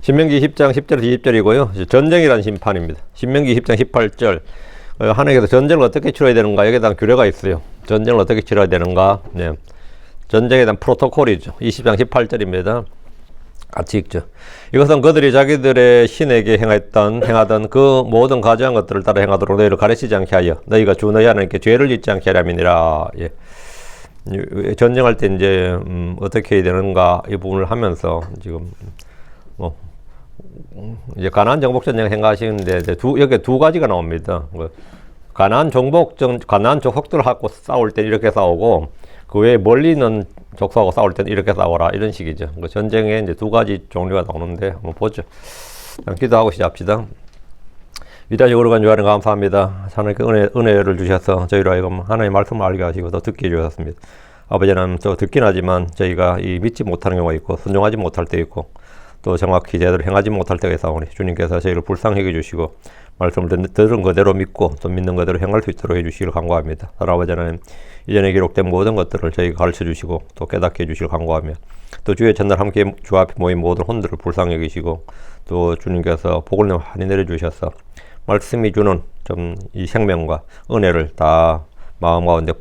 신명기 10장 10절에서 20절이고요. 전쟁이라는 심판입니다. 신명기 10장 18절. 하나님께서 전쟁을 어떻게 치러야 되는가, 여기에 대한 규례가 있어요. 전쟁을 어떻게 치러야 되는가. 네. 전쟁에 대한 프로토콜이죠. 20장 18절입니다. 같이 읽죠. 이것은 그들이 자기들의 신에게 행하던 그 모든 가증한 것들을 따라 행하도록 너희를 가르치지 않게 하여 너희가 주 너희 하나님께 죄를 짓지 않게 하려함이니라. 예. 전쟁할 때 이제 어떻게 해야 되는가 이 부분을 하면서 지금 이제 가나안 정복 전쟁 생각하시는데 이제 여기 두 가지가 나옵니다. 가나안 족속들하고 싸울 때 이렇게 싸우고 그 외에 멀리 있는 족속하고 싸울 때는 이렇게 싸워라, 이런 식이죠. 전쟁에 이제 두 가지 종류가 나오는데 한번 보죠. 기도하고 시작합시다. 위대하시고 거룩한 주하나님 감사합니다. 하나님께 은혜를 주셔서 저희로 하여금 하나님의 말씀을 알게 하시고 더 듣게 해주셨습니다. 아버지는 또 듣긴 하지만 저희가 믿지 못하는 경우가 있고 순종하지 못할 때 있고 또 정확히 제대로 행하지 못할 때가 있사오니 주님께서 저희를 불쌍히 해주시고 말씀을 들은 그대로 믿고 또 믿는 그대로 행할 수 있도록 해주시기를 간구합니다. 아버지 하나님, 이전에 기록된 모든 것들을 저희가 가르쳐 주시고 또 깨닫게 해주시기를 간구하며 또 주의 전날 함께 주 앞에 모인 모든 혼들을 불쌍히 여기시고 또 주님께서 복을 많이 내려주셔서 말씀이 주는 좀 이 생명과 은혜를 다 마음 가운데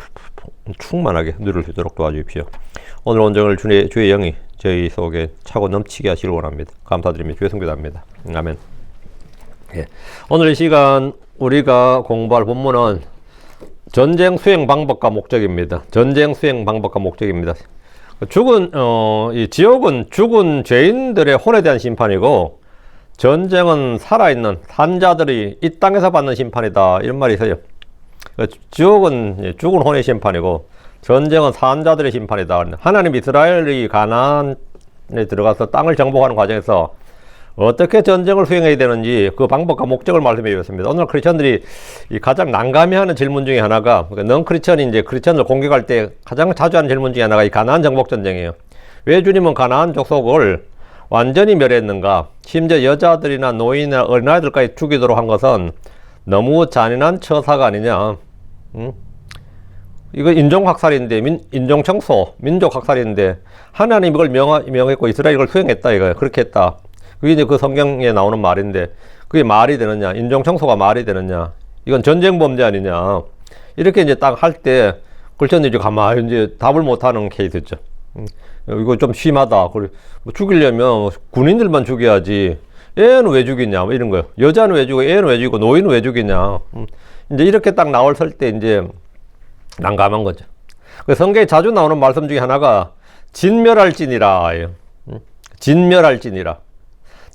충만하게 누릴 수 있도록 도와주십시오. 오늘 온종일 주의 영이 저희 속에 차고 넘치게 하시길 원합니다. 감사드리며 주의 성교합니다. 아멘. 예. 오늘 이 시간 우리가 공부할 본문은 전쟁 수행 방법과 목적입니다. 전쟁 수행 방법과 목적입니다. 이 지옥은 죽은 죄인들의 혼에 대한 심판이고 전쟁은 살아있는 산자들이 이 땅에서 받는 심판이다, 이런 말이 있어요. 지옥은 죽은 혼의 심판이고 전쟁은 산자들의 심판이다. 하나님 이스라엘이 가나안에 들어가서 땅을 정복하는 과정에서 어떻게 전쟁을 수행해야 되는지 그 방법과 목적을 말씀해 주셨습니다. 오늘 크리스천들이 가장 난감해하는 질문 중에 하나가, 넌 크리스천이 이제 크리스천을 공격할 때 가장 자주 하는 질문 중에 하나가 이 가나안 정복 전쟁이에요. 왜 주님은 가나안 족속을 완전히 멸했는가? 심지어 여자들이나 노인이나 어린아이들까지 죽이도록 한 것은 너무 잔인한 처사가 아니냐? 이거 인종학살인데, 인종청소, 민족학살인데 하나님 이걸 명했고 이스라엘 이걸 수행했다, 이거예요. 그렇게 했다. 그게 이제 그 성경에 나오는 말인데 그게 말이 되느냐? 인종청소가 말이 되느냐? 이건 전쟁 범죄 아니냐? 이렇게 이제 딱 할 때 그렇잖아요. 가만히 이제 답을 못하는 케이스죠. 이거 좀 심하다. 죽이려면 군인들만 죽여야지. 애는 왜 죽이냐? 뭐 이런 거요. 여자는 왜 죽이고, 애는 왜 죽이고, 노인은 왜 죽이냐? 이제 이렇게 딱 나올 때 이제 난감한 거죠. 성경에 자주 나오는 말씀 중에 하나가 진멸할지니라. 진멸할지니라.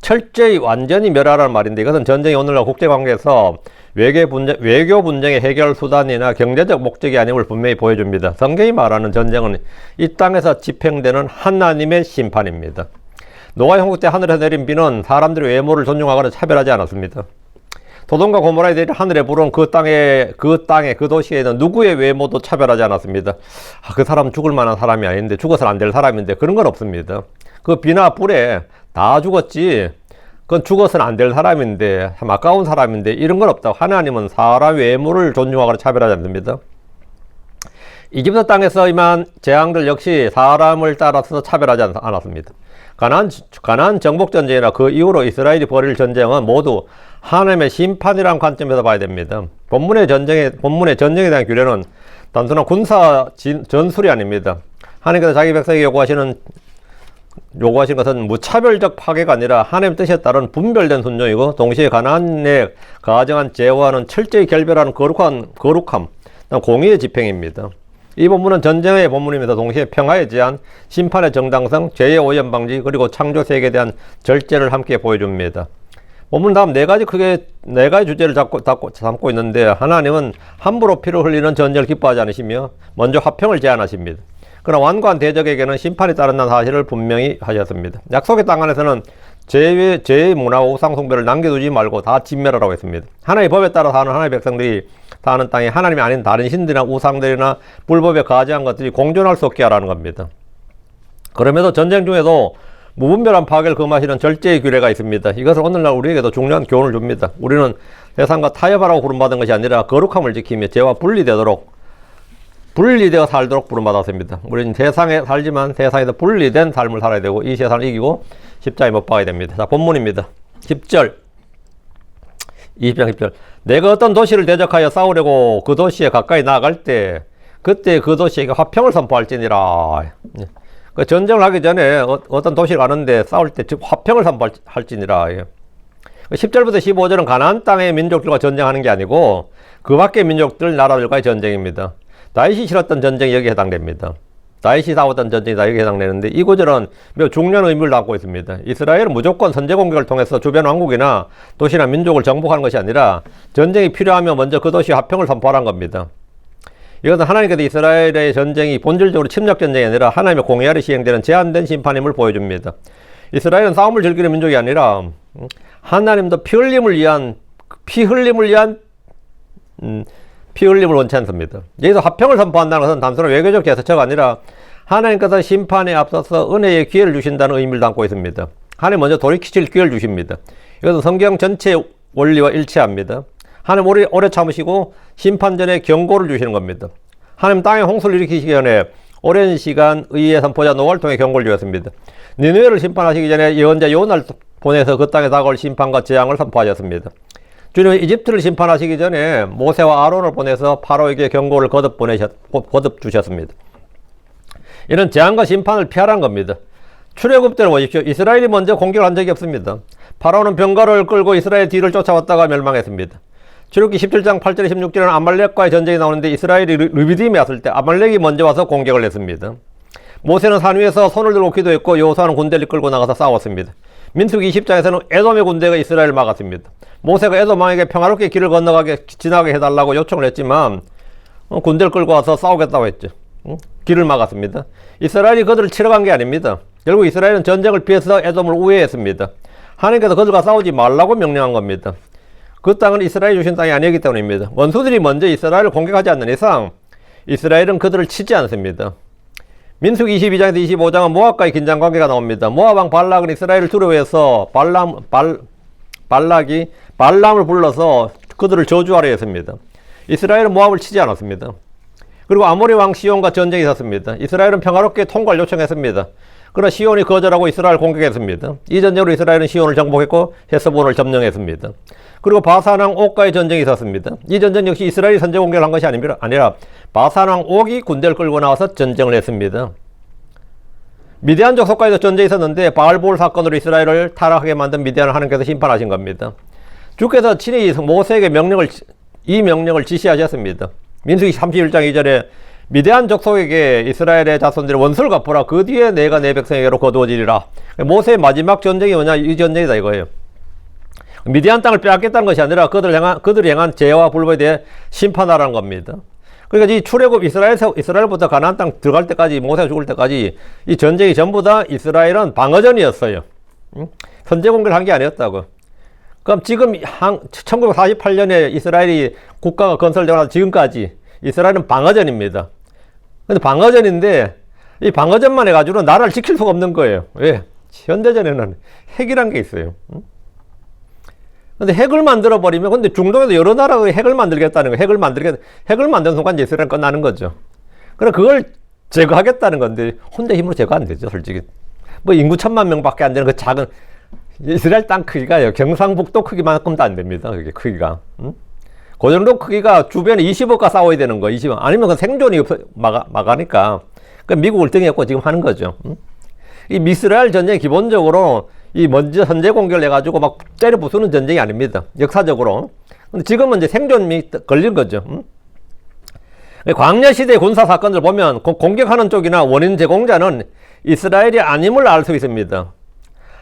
철저히 완전히 멸하라는 말인데 이것은 전쟁이 오늘날 국제관계에서 외교 분쟁의 해결 수단이나 경제적 목적이 아님을 분명히 보여줍니다. 성경이 말하는 전쟁은 이 땅에서 집행되는 하나님의 심판입니다. 노아 형국 때 하늘에서 내린 비는 사람들의 외모를 존중하거나 차별하지 않았습니다. 소돔과 고모라에 내린 하늘의 불은 그 땅에 그 도시에 있는 누구의 외모도 차별하지 않았습니다. 그 사람 죽을 만한 사람이 아닌데, 죽어서는 안 될 사람인데, 그런 건 없습니다. 그 비나 불에 다 죽었지, 그건 죽어서는 안 될 사람인데, 참 아까운 사람인데, 이런 건 없다. 하나님은 사람 외모를 존중하거나 차별하지 않습니다. 이집트 땅에서 임한 재앙들 역시 사람을 따라서 차별하지 않았습니다. 가나안 정복 전쟁이나 그 이후로 이스라엘이 벌일 전쟁은 모두 하나님의 심판이라는 관점에서 봐야 됩니다. 본문의 전쟁에 대한 규례는 단순한 군사 전술이 아닙니다. 하나님께서 자기 백성에게 요구하시는 것은 무차별적 파괴가 아니라 하나님의 뜻에 따른 분별된 순종이고 동시에 가나안에 가정한 죄와는 철저히 결별하는 거룩함, 공의의 집행입니다. 이 본문은 전쟁의 본문이면서 동시에 평화에 대한 심판의 정당성, 죄의 오염 방지, 그리고 창조 세계에 대한 절제를 함께 보여줍니다. 본문 다음 네 가지 주제를 담고 있는데 하나님은 함부로 피를 흘리는 전쟁을 기뻐하지 않으시며 먼저 화평을 제안하십니다. 그러나 완고한 대적에게는 심판이 따른다는 사실을 분명히 하셨습니다. 약속의 땅 안에서는 죄의 문화와 우상숭배를 남겨두지 말고 다 진멸하라고 했습니다. 하나님의 법에 따라 사는 하나님의 백성들이 사는 땅에 하나님이 아닌 다른 신들이나 우상들이나 불법에 가지한 것들이 공존할 수 없게 하라는 겁니다. 그럼에도 전쟁 중에도 무분별한 파괴를 금하시는 절제의 규례가 있습니다. 이것은 오늘날 우리에게도 중요한 교훈을 줍니다. 우리는 세상과 타협하라고 부름받은 것이 아니라 거룩함을 지키며 죄와 분리되어 살도록 부름받았습니다. 우리는 세상에 살지만 세상에서 분리된 삶을 살아야 되고 이 세상을 이기고 십자가에 못 박아야 됩니다. 자, 본문입니다. 10절, 20장 10절. 내가 어떤 도시를 대적하여 싸우려고 그 도시에 가까이 나아갈 때 그때 그 도시에게 화평을 선포할지니라. 그 전쟁을 하기 전에 어떤 도시를 가는데 싸울 때 즉 화평을 선포할지니라. 10절부터 15절은 가나안 땅의 민족들과 전쟁하는 게 아니고 그 밖의 민족들, 나라들과의 전쟁입니다. 다윗이 치렀던 전쟁이 여기에 해당됩니다. 다윗이 싸웠던 전쟁이 다 여기에 해당되는데 이 구절은 매우 중요한 의미를 담고 있습니다. 이스라엘은 무조건 선제 공격을 통해서 주변 왕국이나 도시나 민족을 정복하는 것이 아니라 전쟁이 필요하면 먼저 그 도시 화평을 선포하라는 겁니다. 이것은 하나님께서 이스라엘의 전쟁이 본질적으로 침략 전쟁이 아니라 하나님의 공의 아래 시행되는 제한된 심판임을 보여줍니다. 이스라엘은 싸움을 즐기는 민족이 아니라 하나님도 피 흘림을 원치 않습니다. 여기서 화평을 선포한다는 것은 단순한 외교적 제스처가 아니라 하나님께서 심판에 앞서서 은혜의 기회를 주신다는 의미를 담고 있습니다. 하나님 먼저 돌이키실 기회를 주십니다. 이것은 성경 전체 원리와 일치합니다. 하나님 오래 참으시고 심판 전에 경고를 주시는 겁니다. 하나님 땅에 홍수를 일으키시기 전에 오랜 시간 의의 선포자 노아를 통해 경고를 주었습니다. 니느웨를 심판하시기 전에 예언자 요나를 보내서 그 땅에 다가올 심판과 재앙을 선포하셨습니다. 주님은 이집트를 심판하시기 전에 모세와 아론을 보내서 파로에게 경고를 거듭 주셨습니다. 이런 재앙과 심판을 피하라는 겁니다. 출애굽 때를 보십시오. 이스라엘이 먼저 공격을 한 적이 없습니다. 파로는 병거를 끌고 이스라엘 뒤를 쫓아왔다가 멸망했습니다. 출애굽기 17장 8절에 16절에는 아말렉과의 전쟁이 나오는데 이스라엘이 르비딤에 왔을 때 아말렉이 먼저 와서 공격을 했습니다. 모세는 산 위에서 손을 들고 기도했고 여호수아는 군대를 끌고 나가서 싸웠습니다. 민수기 20장에서는 에돔의 군대가 이스라엘을 막았습니다. 모세가 에돔 왕에게 평화롭게 길을 지나게 해달라고 요청을 했지만 군대를 끌고 와서 싸우겠다고 했죠. 길을 막았습니다. 이스라엘이 그들을 치러 간 게 아닙니다. 결국 이스라엘은 전쟁을 피해서 에돔을 우회했습니다. 하나님께서 그들과 싸우지 말라고 명령한 겁니다. 그 땅은 이스라엘이 주신 땅이 아니기 때문입니다. 원수들이 먼저 이스라엘을 공격하지 않는 이상 이스라엘은 그들을 치지 않습니다. 민수기 22장에서 25장은 모압과의 긴장 관계가 나옵니다. 모압 왕 발락은 이스라엘을 두려워해서 발락이 발람을 불러서 그들을 저주하려 했습니다. 이스라엘은 모압을 치지 않았습니다. 그리고 아모리 왕 시온과 전쟁이 있었습니다. 이스라엘은 평화롭게 통과를 요청했습니다. 그러나 시온이 거절하고 이스라엘을 공격했습니다. 이 전쟁으로 이스라엘은 시온을 정복했고 헤스본을 점령했습니다. 그리고 바산왕 옥과의 전쟁이 있었습니다. 이 전쟁 역시 이스라엘이 선제 공격을 한 것이 아니라 바산왕 옥이 군대를 끌고 나와서 전쟁을 했습니다. 미디안 족속과에도 전쟁이 있었는데 바알볼 사건으로 이스라엘을 타락하게 만든 미디안을 하나님께서 심판하신 겁니다. 주께서 친히 모세에게 이 명령을 지시하셨습니다. 민수기 31장 2절에 미디안 족속에게 이스라엘의 자손들의 원수를 갚으라. 그 뒤에 내가 내 백성에게로 거두어지리라. 모세의 마지막 전쟁이 뭐냐? 이 전쟁이다 이거예요. 미디안 땅을 빼앗겠다는 것이 아니라 그들이 행한 죄와 불법에 대해 심판하라는 겁니다. 그러니까 이 출애굽 이스라엘부터 가나안 땅 들어갈 때까지 모세가 죽을 때까지 이 전쟁이 전부 다 이스라엘은 방어전이었어요. 선제 공격을 한 게 아니었다고. 그럼 지금 1948년에 이스라엘이 국가가 건설되고 나서 지금까지 이스라엘은 방어전입니다. 근데 방어전인데 이 방어전만 해가지고는 나라를 지킬 수가 없는 거예요. 왜? 현대전에는 핵이란 게 있어요. 근데 핵을 만들어버리면, 근데 중동에도 여러 나라가 핵을 만들겠다는 거예요. 핵을 만드는 순간 이스라엘은 끝나는 거죠. 그럼 그걸 제거하겠다는 건데, 혼자 힘으로 제거 안 되죠, 솔직히. 뭐 인구 1000만 명밖에 안 되는 그 작은, 이스라엘 땅 크기가요, 경상북도 크기만큼도 안 됩니다, 그게 크기가. 그 정도 크기가 주변에 20억과 싸워야 되는 거예요, 20억. 아니면 그 생존이 막아니까. 그 미국을 등에 업고 지금 하는 거죠. 이 이스라엘 전쟁이 기본적으로 이 먼저 선제 공격을 해가지고 막 때려 부수는 전쟁이 아닙니다. 역사적으로. 근데 지금은 이제 생존이 걸린 거죠. 광야시대 군사 사건을 보면 공격하는 쪽이나 원인 제공자는 이스라엘이 아님을 알 수 있습니다.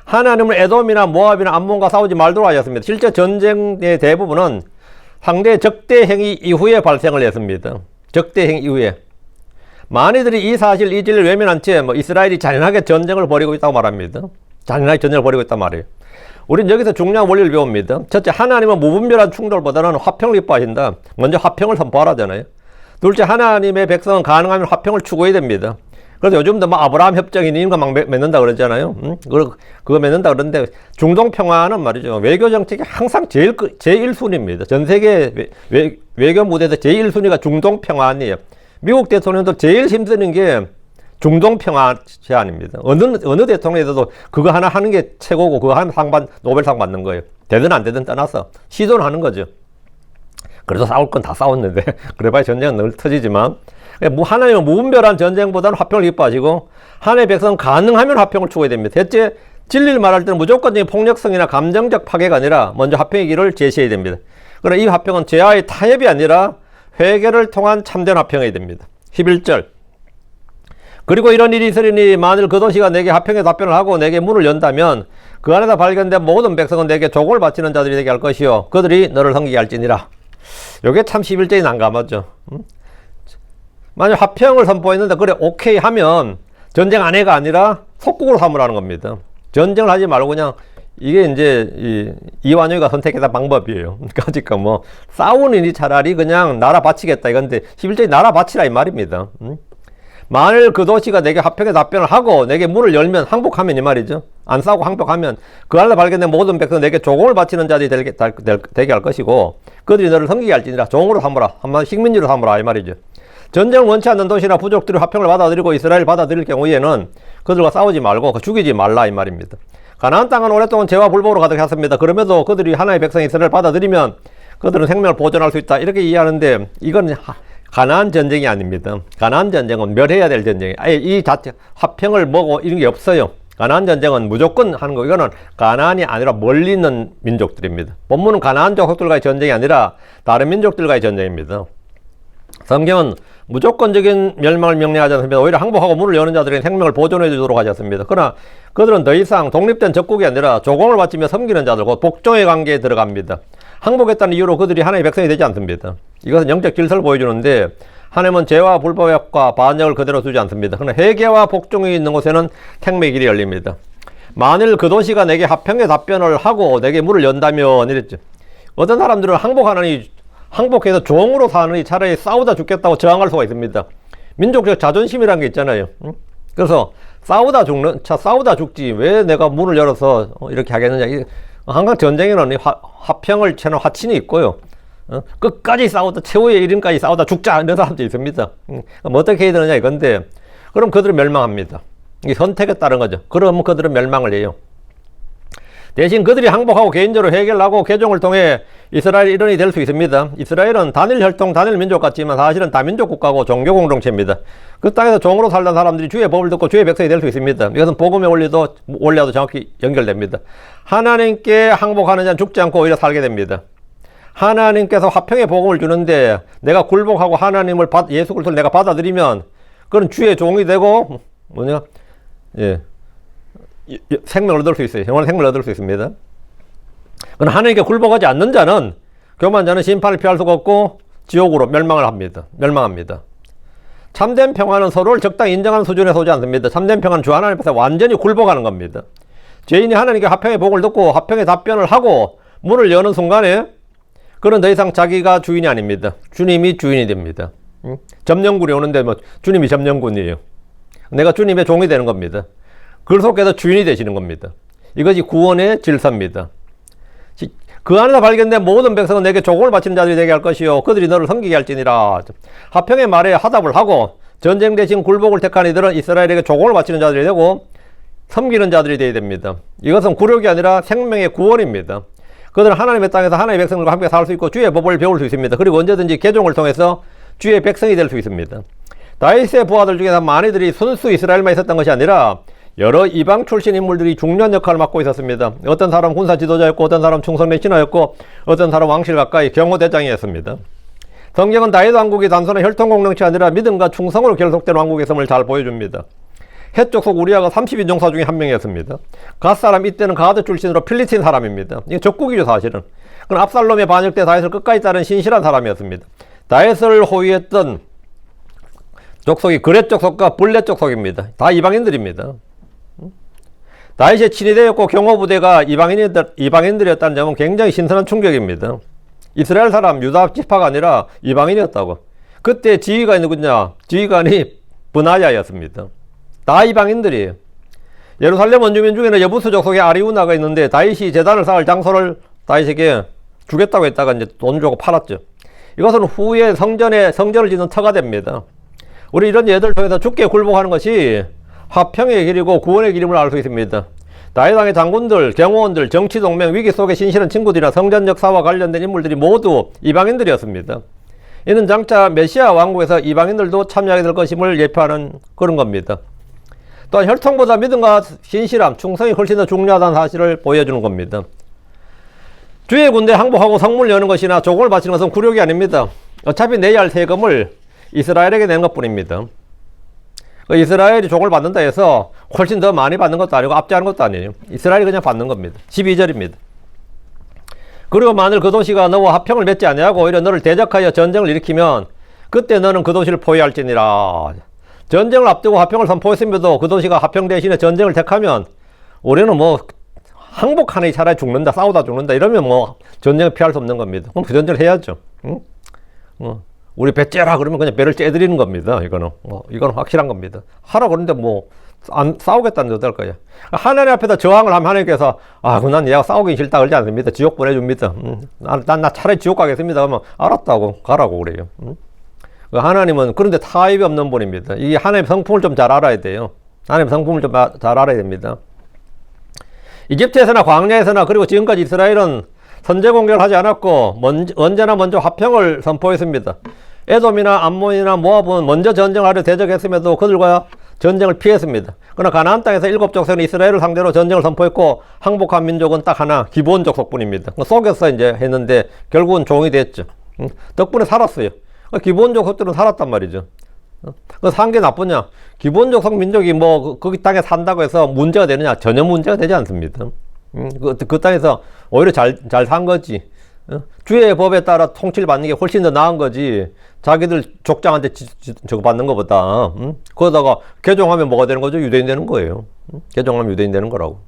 하나님은 에돔이나 모압이나 암몬과 싸우지 말도록 하셨습니다. 실제 전쟁의 대부분은 상대의 적대 행위 이후에 발생을 했습니다. 적대 행위 이후에. 많이들이 이 사실, 이 진리를 외면한 채 이스라엘이 잔인하게 전쟁을 벌이고 있다고 말합니다. 잔인하게 전쟁을 벌이고 있단 말이에요. 우린 여기서 중요한 원리를 배웁니다. 첫째, 하나님은 무분별한 충돌보다는 화평을 기뻐하신다. 먼저 화평을 선포하라잖아요. 둘째, 하나님의 백성은 가능하면 화평을 추구해야 됩니다. 그래서 요즘도 막 아브라함 협정이니 이런 거 막 맺는다 그러잖아요. 그거 맺는다 그러는데 중동 평화는 말이죠. 외교 정책이 항상 제1순위입니다. 전 세계 외교 무대에서 제1순위가 중동 평화 아니에요. 미국 대통령도 제일 힘쓰는 게 중동 평화 제안입니다. 어느 대통령에도 그거 하나 하는 게 최고고 그거 하면 노벨상 받는 거예요. 되든 안 되든 떠나서 시도는 하는 거죠. 그래서 싸울 건 다 싸웠는데 그래봐야 전쟁은 늘 터지지만 하나님은 무분별한 전쟁보다는 화평을 기뻐하시고 하나님의 백성은 가능하면 화평을 추구해야 됩니다. 대체 진리를 말할 때는 무조건적인 폭력성이나 감정적 파괴가 아니라 먼저 화평의 길을 제시해야 됩니다. 그러나 이 화평은 죄와의 타협이 아니라 회개를 통한 참된 화평이 됩니다. 11절 그리고 이런 일이 있으리니 만일 그 도시가 내게 화평의 답변을 하고 내게 문을 연다면 그 안에서 발견된 모든 백성은 내게 조공을 바치는 자들이 되게 할 것이요 그들이 너를 섬기게 할지니라. 요게 참 11절이 난감하죠. 만약 화평을 선포했는데 그래 오케이 하면 전쟁 안 해가 아니라 속국으로 삼으라는 겁니다. 전쟁을 하지 말고 그냥 이게 이제 이완용이가 선택했던 방법이에요. 그러니까 뭐 싸우느니 차라리 그냥 나라 바치겠다 이건데 11절이 나라 바치라 이 말입니다. 만일 그 도시가 내게 화평의 답변을 하고 내게 문을 열면 항복하면 이 말이죠. 안 싸우고 항복하면 그 안에 발견된 모든 백성은 내게 조공을 바치는 자들이 되게 할 것이고 그들이 너를 섬기게 할지니라. 종으로 삼으라. 한마디 식민지로 삼으라 이 말이죠. 전쟁을 원치 않는 도시나 부족들이 화평을 받아들이고 이스라엘을 받아들일 경우에는 그들과 싸우지 말고 죽이지 말라 이 말입니다. 가나안 땅은 오랫동안 죄와 불법으로 가득했습니다. 그럼에도 그들이 하나의 백성 이스라엘을 받아들이면 그들은 생명을 보존할 수 있다 이렇게 이해하는데 이건 가나안 전쟁이 아닙니다. 가나안 전쟁은 멸해야 될 전쟁이에요. 아예 이 자체 화평을 뭐고 이런 게 없어요. 가나안 전쟁은 무조건 하는 거. 이거는 가나안이 아니라 멀리 있는 민족들입니다. 본문은 가나안 족속들과의 전쟁이 아니라 다른 민족들과의 전쟁입니다. 성경은 무조건적인 멸망을 명령하지 않습니다. 오히려 항복하고 문을 여는 자들에게 생명을 보존해 주도록 하지 않습니다. 그러나 그들은 더 이상 독립된 적국이 아니라 조공을 바치며 섬기는 자들, 곧 복종의 관계에 들어갑니다. 항복했다는 이유로 그들이 하나님의 백성이 되지 않습니다. 이것은 영적 질서를 보여주는데 하나님은 죄와 불법과 반역을 그대로 두지 않습니다. 그러나 회개와 복종이 있는 곳에는 생명의 길이 열립니다. 만일 그 도시가 내게 화평의 답변을 하고 내게 문을 연다면 이랬죠. 어떤 사람들은 항복해서 종으로 사느니 차라리 싸우다 죽겠다고 저항할 수가 있습니다. 민족적 자존심이라는 게 있잖아요. 그래서 싸우다 죽지 왜 내가 문을 열어서 이렇게 하겠느냐. 항상 전쟁에는 화평을 채는 화친이 있고요. 끝까지 싸우다 최후의 이름까지 싸우다 죽자 이런 사람도 있습니다. 그럼 어떻게 해야 되느냐 이건데 그럼 그들은 멸망합니다. 이게 선택에 따른 거죠. 그러면 그들은 멸망을 해요. 대신 그들이 항복하고 개인적으로 해결을 하고 개종을 통해 이스라엘의 일원이 될 수 있습니다. 이스라엘은 단일 혈통, 단일 민족 같지만 사실은 다민족 국가고 종교 공동체입니다. 그 땅에서 종으로 살던 사람들이 주의 법을 듣고 주의 백성이 될 수 있습니다. 이것은 복음의 원리와도 정확히 연결됩니다. 하나님께 항복하는 자는 죽지 않고 오히려 살게 됩니다. 하나님께서 화평의 복음을 주는데 내가 굴복하고 하나님을 예수 그리스도를 내가 받아들이면 그건 주의 종이 되고 생명을 얻을 수 있어요. 영원한 생명을 얻을 수 있습니다. 그러나 하나님께 굴복하지 않는 자는 교만자는 심판을 피할 수가 없고 지옥으로 멸망합니다. 참된 평화는 서로를 적당히 인정하는 수준에서 오지 않습니다. 참된 평화는 주 하나님 앞에서 완전히 굴복하는 겁니다. 죄인이 하나님께 화평의 복을 듣고 화평의 답변을 하고 문을 여는 순간에 그는 더 이상 자기가 주인이 아닙니다. 주님이 주인이 됩니다. 점령군이 오는데 주님이 점령군이에요. 내가 주님의 종이 되는 겁니다. 그리스도께서 주인이 되시는 겁니다. 이것이 구원의 질서입니다. 그 안에서 발견된 모든 백성은 내게 조공을 바치는 자들이 되게 할 것이요 그들이 너를 섬기게 할지니라. 화평의 말에 화답을 하고 전쟁 대신 굴복을 택한 이들은 이스라엘에게 조공을 바치는 자들이 되고 섬기는 자들이 되어야 됩니다. 이것은 굴욕이 아니라 생명의 구원입니다. 그들은 하나님의 땅에서 하나님의 백성들과 함께 살 수 있고 주의 법을 배울 수 있습니다. 그리고 언제든지 개종을 통해서 주의 백성이 될 수 있습니다. 다윗의 부하들 중에서 많이들이 순수 이스라엘만 있었던 것이 아니라 여러 이방 출신 인물들이 중요한 역할을 맡고 있었습니다. 어떤 사람은 군사 지도자였고 어떤 사람은 충성된 신하였고 어떤 사람은 왕실 가까이 경호대장이었습니다. 성경은 다윗 왕국이 단순한 혈통 공동체가 아니라 믿음과 충성으로 결속된 왕국의 섬을 잘 보여줍니다. 헷 족속 우리아가 30인종사 중에 한 명이었습니다. 갓 사람 이때는 가드 출신으로 필리스틴 사람입니다. 이게 적국이죠 사실은. 그럼 압살롬의 반역 때 다윗을 끝까지 따른 신실한 사람이었습니다. 다윗을 호위했던 족속이 그렛 족속과 블렛 족속입니다. 다 이방인들입니다. 다윗의 친위대였고 경호부대가 이방인들이었다는 점은 굉장히 신선한 충격입니다. 이스라엘 사람 유다 지파가 아니라 이방인이었다고. 그때 지휘관이 누구냐? 지휘관이 브나야였습니다. 다 이방인들이에요. 예루살렘 원주민 중에는 여부수 족속의 아리우나가 있는데 다윗이 제단을 쌓을 장소를 다윗에게 주겠다고 했다가 이제 돈을 주고 팔았죠. 이것은 후에 성전을 짓는 터가 됩니다. 우리 이런 예들 통해서 죽게 굴복하는 것이 화평의 길이고 구원의 길임을 알 수 있습니다. 다윗왕의 장군들, 경호원들, 정치동맹, 위기 속에 신실한 친구들이나 성전 역사와 관련된 인물들이 모두 이방인들이었습니다. 이는 장차 메시아 왕국에서 이방인들도 참여하게 될 것임을 예표하는 그런 겁니다. 또한 혈통보다 믿음과 신실함, 충성이 훨씬 더 중요하다는 사실을 보여주는 겁니다. 주의 군대 항복하고 성문을 여는 것이나 조공을 바치는 것은 굴욕이 아닙니다. 어차피 내야 할 세금을 이스라엘에게 내는 것뿐입니다. 이스라엘이 종을 받는다 해서 훨씬 더 많이 받는 것도 아니고 압제하는 것도 아니에요. 이스라엘이 그냥 받는 겁니다. 12절입니다. 그리고 만일 그 도시가 너와 화평을 맺지 아니하고 오히려 너를 대적하여 전쟁을 일으키면 그때 너는 그 도시를 포위할지니라. 전쟁을 앞두고 화평을 선포했음에도 그 도시가 화평 대신에 전쟁을 택하면 우리는 뭐 항복하니 차라리 죽는다, 싸우다 죽는다 이러면 뭐 전쟁을 피할 수 없는 겁니다. 그럼 그 전쟁을 해야죠. 응? 우리 배 째라 그러면 그냥 배를 째드리는 겁니다. 이거는 확실한 겁니다. 하라 그러는데 뭐 안 싸우겠다는데 어떨 거야. 하나님 앞에서 저항을 하면 하나님께서 난 얘가 싸우기 싫다 그러지 않습니다. 지옥 보내줍니다. 나 차라리 지옥 가겠습니다. 그러면 알았다고 가라고 그래요. 하나님은 그런데 타협이 없는 분입니다. 이게 하나님의 성품을 좀 잘 알아야 돼요. 하나님의 성품을 좀 잘 알아야 됩니다. 이집트에서나 광야에서나 그리고 지금까지 이스라엘은 선제 공격을 하지 않았고 언제나 먼저 화평을 선포했습니다. 에돔이나 암몬이나 모압은 먼저 전쟁하려 대적했음에도 그들과 전쟁을 피했습니다. 그러나 가나안 땅에서 7족속은 이스라엘을 상대로 전쟁을 선포했고 항복한 민족은 딱 하나, 기브온 족속뿐입니다. 속여서 이제 했는데 결국은 종이 됐죠. 덕분에 살았어요. 기브온 족속들은 살았단 말이죠. 산 게 나쁘냐? 기브온 족속 민족이 뭐 거기 땅에 산다고 해서 문제가 되느냐? 전혀 문제가 되지 않습니다. 그 땅에서 오히려 잘 산 거지. 주의 법에 따라 통치를 받는 게 훨씬 더 나은 거지. 자기들 족장한테 저거 받는 것보다. 그러다가 개종하면 뭐가 되는 거죠? 유대인 되는 거예요. 개종하면 유대인 되는 거라고.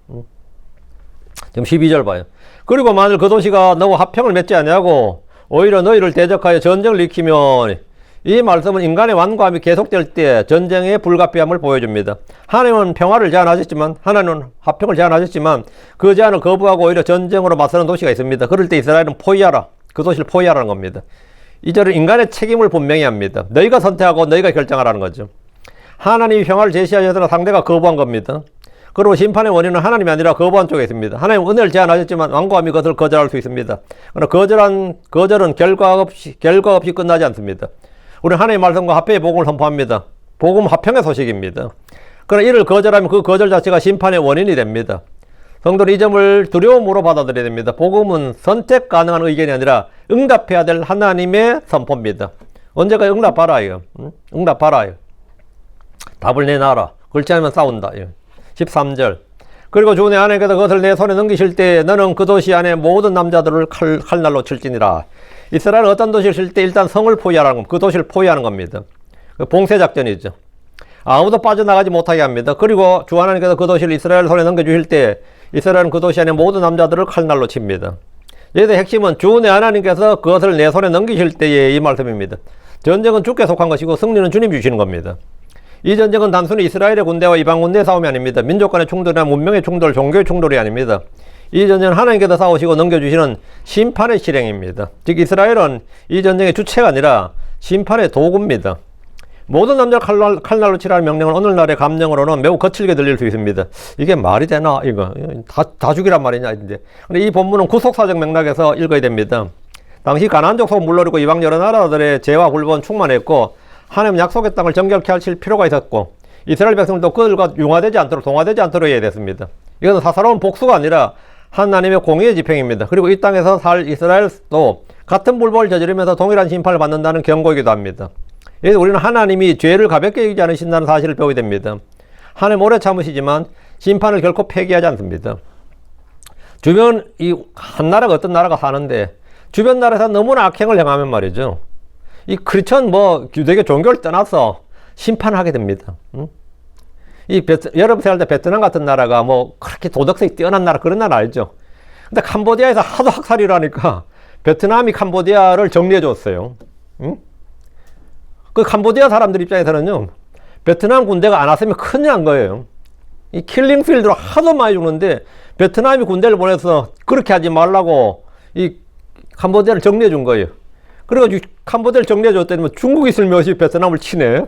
지금 12절 봐요. 그리고 만일 그 도시가 너와 화평을 맺지 아니하고 오히려 너희를 대적하여 전쟁을 일으키면, 이 말씀은 인간의 완고함이 계속될 때 전쟁의 불가피함을 보여줍니다. 하나님은 평화를 제안하셨지만, 하나님은 화평을 제안하셨지만 그 제안을 거부하고 오히려 전쟁으로 맞서는 도시가 있습니다. 그럴 때 이스라엘은 포위하라, 그 도시를 포위하라는 겁니다. 이 절은 인간의 책임을 분명히 합니다. 너희가 선택하고 너희가 결정하라는 거죠. 하나님이 평화를 제시하셔서 상대가 거부한 겁니다. 그리고 심판의 원인은 하나님이 아니라 거부한 쪽에 있습니다. 하나님은 은혜를 제안하셨지만 완고함이 그것을 거절할 수 있습니다. 그러나 거절은 결과 없이 끝나지 않습니다. 우리는 하나님의 말씀과 화평의 복음을 선포합니다. 복음은 화평의 소식입니다. 그러나 이를 거절하면 그 거절 자체가 심판의 원인이 됩니다. 성도는 이 점을 두려움으로 받아들여야 됩니다. 복음은 선택 가능한 의견이 아니라 응답해야 될 하나님의 선포입니다. 언제가 응답하라 이거. 응답하라 이거. 답을 내놔라. 그렇지 않으면 싸운다. 13절. 그리고 주 내 하나님께서 그것을 내 손에 넘기실 때 너는 그 도시 안에 모든 남자들을 칼날로 칠지니라. 이스라엘은 어떤 도시를 칠 때 일단 성을 포위하라는 겁니다. 그 도시를 포위하는 겁니다. 봉쇄작전이죠. 아무도 빠져나가지 못하게 합니다. 그리고 주 하나님께서 그 도시를 이스라엘 손에 넘겨주실 때 이스라엘은 그 도시 안에 모든 남자들을 칼날로 칩니다. 여기서 핵심은 주 내 하나님께서 그것을 내 손에 넘기실 때의 이 말씀입니다. 전쟁은 주께 속한 것이고 승리는 주님이 주시는 겁니다. 이 전쟁은 단순히 이스라엘의 군대와 이방 군대의 싸움이 아닙니다. 민족 간의 충돌이나 문명의 충돌, 종교의 충돌이 아닙니다. 이 전쟁은 하나님께서 싸우시고 넘겨주시는 심판의 실행입니다. 즉 이스라엘은 이 전쟁의 주체가 아니라 심판의 도구입니다. 모든 남자를 칼날로 치라는 명령은 오늘날의 감정으로는 매우 거칠게 들릴 수 있습니다. 이게 말이 되나? 이거 다 죽이란 말이냐? 근데 이 본문은 구속사적 맥락에서 읽어야 됩니다. 당시 가나안 족속 물론이고 이방 여러 나라들의 죄와 불법은 충만했고 하나님 약속의 땅을 정결케 하실 필요가 있었고 이스라엘 백성들도 그들과 융화되지 않도록 동화되지 않도록 해야 됐습니다. 이것은 사사로운 복수가 아니라 하나님의 공의의 집행입니다. 그리고 이 땅에서 살 이스라엘도 같은 불법을 저지르면서 동일한 심판을 받는다는 경고이기도 합니다. 그래서 우리는 하나님이 죄를 가볍게 여기지 않으신다는 사실을 배워야 됩니다. 하나님 오래 참으시지만 심판을 결코 폐기하지 않습니다. 주변 한 나라가 어떤 나라가 사는데 주변 나라에서 너무나 악행을 행하면 말이죠. 이 크리스천 유대교 종교를 떠나서 심판을 하게 됩니다. 여러분 생각할 때 베트남 같은 나라가 그렇게 도덕성이 뛰어난 나라 그런 나라 알죠? 근데 캄보디아에서 하도 학살을 하니까 베트남이 캄보디아를 정리해 줬어요. 그 캄보디아 사람들 입장에서는요, 베트남 군대가 안 왔으면 큰일 난 거예요. 이 킬링필드로 하도 많이 죽는데 베트남이 군대를 보내서 그렇게 하지 말라고 이 캄보디아를 정리해 준 거예요. 그래가지고 캄보디아를 정리해 줬더니 중국이 슬며시 베트남을 치네.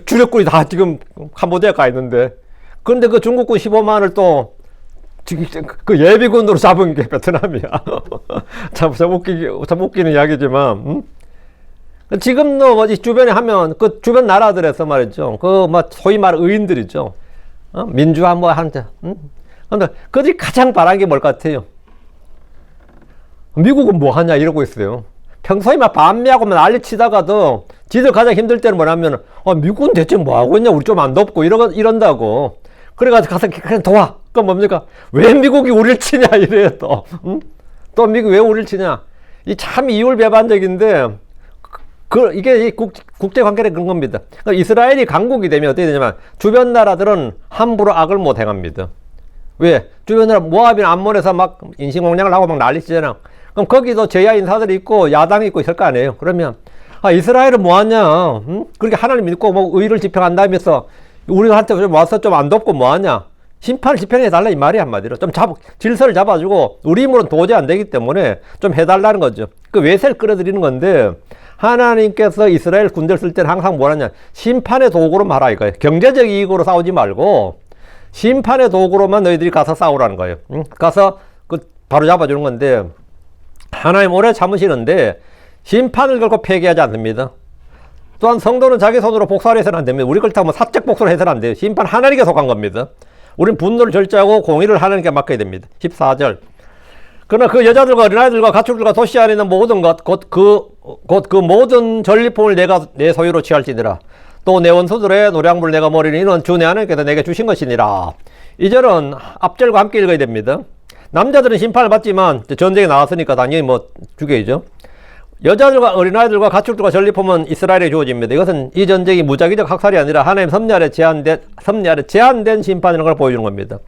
주력군이 다 지금 캄보디아에 가 있는데. 그런데 그 중국군 15만을 또 그 예비군으로 잡은 게 베트남이야. 참 웃기는 이야기지만, 지금도 뭐지 주변에 하면 그 주변 나라들에서 말이죠. 그 뭐 소위 말 의인들이죠. 민주화 뭐 하는데, 근데 그들이 가장 바란 게 뭘 같아요? 미국은 뭐 하냐 이러고 있어요. 평소에 막 반미하고 난리 치다가도 지들 가장 힘들 때는 뭐냐면, 미국은 대체 뭐 하고 있냐? 우리 좀 안 덥고 이런다고. 그래가지고 가서 그냥 도와. 그럼 뭡니까? 왜 미국이 우리를 치냐 이래요 또. 또 미국이 왜 우리를 치냐? 이 참 이율배반적인데 이게 국제 관계의 그런 겁니다. 그러니까 이스라엘이 강국이 되면 어떻게 되냐면 주변 나라들은 함부로 악을 못 행합니다. 왜? 주변 나라 모압이나 암몬에서 막 인신공양을 하고 막 난리치잖아. 그럼 거기도 제야 인사들이 있고 야당이 있고 있을 거 아니에요. 그러면 이스라엘은 뭐하냐? 그렇게 하나님 믿고 뭐 의를 지평한다면서 우리한테 좀 와서 좀 안 돕고 뭐하냐? 심판을 집행해달라 이 말이 한마디로. 좀 질서를 잡아주고 우리 힘으로는 도저히 안 되기 때문에 좀 해달라는 거죠. 그 외세를 끌어들이는 건데 하나님께서 이스라엘 군대를 쓸 때는 항상 뭐하냐? 심판의 도구로 말하 이거예요. 경제적 이익으로 싸우지 말고 심판의 도구로만 너희들이 가서 싸우라는 거예요. 가서 바로 잡아주는 건데 하나님 오래 참으시는데 심판을 걸고 폐기하지 않습니다. 또한 성도는 자기 손으로 복수를 해서는 안 됩니다. 우리 그렇다고 사적 복수를 해서는 안 돼요. 심판 하나님께 속한 겁니다. 우리는 분노를 절제하고 공의를 하나님께 맡겨야 됩니다. 14절. 그러나 그 여자들과 어린아이들과 가축들과 도시 안에 있는 모든 것, 곧 그 모든 전리품을 내가 내 소유로 취할지니라. 또 내 원수들의 노량물 내가 모르니 이는 주 내 하나님께서 내게 주신 것이니라. 이 절은 앞절과 함께 읽어야 됩니다. 남자들은 심판을 받지만 전쟁에 나왔으니까 당연히 뭐 죽여야죠. 여자들과 어린아이들과 가축들과 전리품은 이스라엘에 주어집니다. 이것은 이 전쟁이 무작위적 학살이 아니라 하나님 섭리 아래 제한된 심판이라는 걸 보여주는 겁니다.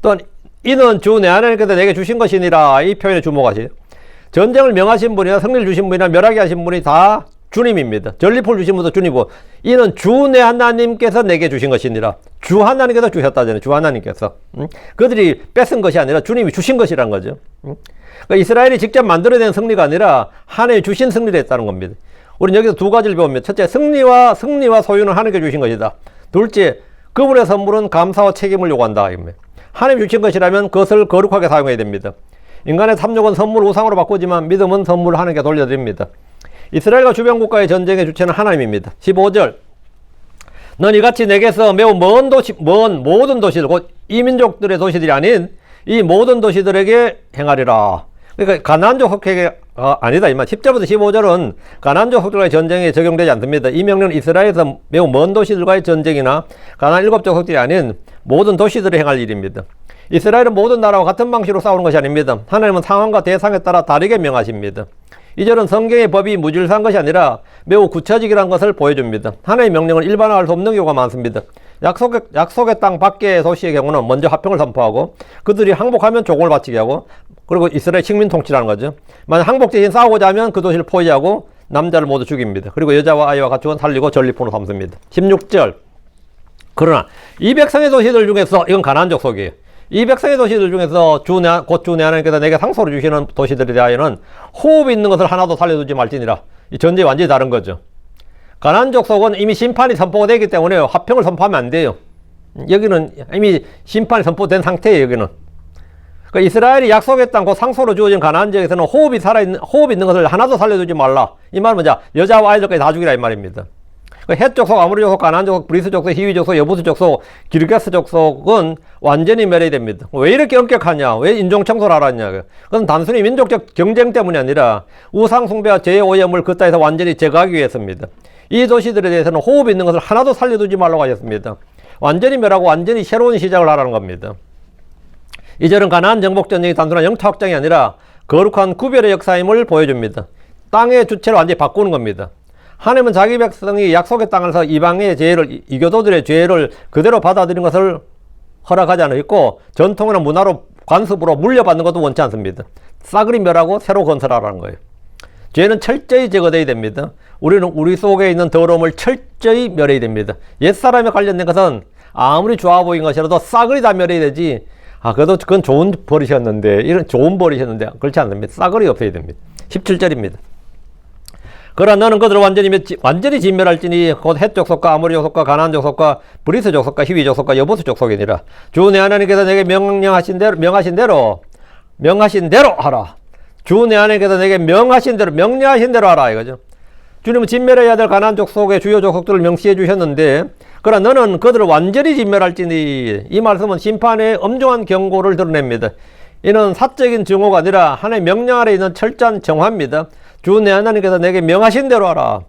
또한 이는 주 내 하나님께서 내게 주신 것이니라. 이 표현에 주목하세요. 전쟁을 명하신 분이나 승리를 주신 분이나 멸하게 하신 분이 다 주님입니다. 전리품을 주신 분도 주님이고 이는 주 내 하나님께서 내게 주신 것이니라. 주 하나님께서 주셨다잖아요. 주 하나님께서. 그들이 뺏은 것이 아니라 주님이 주신 것이란 거죠. 그러니까 이스라엘이 직접 만들어낸 승리가 아니라 하나님이 주신 승리를 했다는 겁니다. 우리는 여기서 두 가지를 배웁니다. 첫째, 승리와 소유는 하나님께 주신 것이다. 둘째, 그분의 선물은 감사와 책임을 요구한다. 하나님이 주신 것이라면 그것을 거룩하게 사용해야 됩니다. 인간의 탐욕은 선물 우상으로 바꾸지만 믿음은 선물을 하나님께 돌려드립니다. 이스라엘과 주변 국가의 전쟁의 주체는 하나님입니다. 15절. 넌 이같이 내게서 매우 먼 모든 도시들, 곧 이민족들의 도시들이 아닌 이 모든 도시들에게 행하리라. 그러니까 가나안족 속회가 아니다. 10절부터 15절은 가나안족 속들과의 전쟁에 적용되지 않습니다. 이 명령은 이스라엘에서 매우 먼 도시들과의 전쟁이나 가나안 7족 속들이 아닌 모든 도시들을 행할 일입니다. 이스라엘은 모든 나라와 같은 방식으로 싸우는 것이 아닙니다. 하나님은 상황과 대상에 따라 다르게 명하십니다. 이 절은 성경의 법이 무질서한 것이 아니라 매우 구체적이라는 것을 보여줍니다. 하나님의 명령은 일반화할 수 없는 경우가 많습니다. 약속의 땅 밖의 도시의 경우는 먼저 화평을 선포하고 그들이 항복하면 조공을 바치게 하고 그리고 이스라엘 식민 통치라는 거죠. 만약 항복 대신 싸우고자 하면 그 도시를 포위하고 남자를 모두 죽입니다. 그리고 여자와 아이와 가축은 살리고 전리품으로 삼습니다. 16절. 그러나 이 백성의 도시들 중에서 이건 가나안족 속이에요. 이 백성의 도시들 중에서 곧 주 내 하나님께서 내게 상소를 주시는 도시들에 대하여는 호흡이 있는 것을 하나도 살려두지 말지니라. 이 전쟁이 완전히 다른 거죠. 가나안족 속은 이미 심판이 선포가 되기 때문에 화평을 선포하면 안 돼요. 여기는 이미 심판이 선포된 상태예요. 여기는. 그러니까 이스라엘이 약속의 땅, 곧 상소로 주어진 가나안 지역에서는 호흡이 있는 것을 하나도 살려두지 말라. 이 말은 뭐냐? 여자와 아이들까지 다 죽이라 이 말입니다. 헷 족속, 아모리 족속, 가나안 족속, 브리스 족속, 히위 족속, 여부스 족속, 기르게스 족속은 완전히 멸해됩니다. 왜 이렇게 엄격하냐? 왜 인종 청소를 하라냐? 그건 단순히 민족적 경쟁 때문이 아니라 우상 숭배와 죄의 오염을 그 땅에서 완전히 제거하기 위해서입니다. 이 도시들에 대해서는 호흡 있는 것을 하나도 살려두지 말라고 하셨습니다. 완전히 멸하고 완전히 새로운 시작을 하라는 겁니다. 이 절은 가나안 정복 전쟁이 단순한 영토 확장이 아니라 거룩한 구별의 역사임을 보여줍니다. 땅의 주체를 완전히 바꾸는 겁니다. 하나님은 자기 백성이 약속의 땅에서 이방의 죄를, 이교도들의 죄를 그대로 받아들인 것을 허락하지 않고 전통이나 문화로 관습으로 물려받는 것도 원치 않습니다. 싸그리 멸하고 새로 건설하라는 거예요. 죄는 철저히 제거되어야 됩니다. 우리는 우리 속에 있는 더러움을 철저히 멸해야 됩니다. 옛사람에 관련된 것은 아무리 좋아 보인 것이라도 싸그리 다 멸해야 되지. 그래도 그건 좋은 버릇이었는데, 이런 좋은 버릇이었는데, 그렇지 않습니다. 싸그리 없애야 됩니다. 17절입니다. 그러나 너는 그들을 완전히 진멸할지니 곧 헷 족속과 아모리 족속과 가나안 족속과 브리스 족속과 히위 족속과 여부스 족속이니라. 주 내 하나님께서 내게 명하신 대로 하라. 주 내 하나님께서 내게 명하신 대로 명령하신 대로 하라 이거죠. 주님은 진멸해야 될 가나안 족속의 주요 족속들을 명시해 주셨는데, 그러나 너는 그들을 완전히 진멸할지니, 이 말씀은 심판의 엄중한 경고를 드러냅니다. 이는 사적인 증오가 아니라 하나님의 명령 아래 있는 철저한 정화입니다. 주 내 하나님께서 내게 명하신 대로 하라.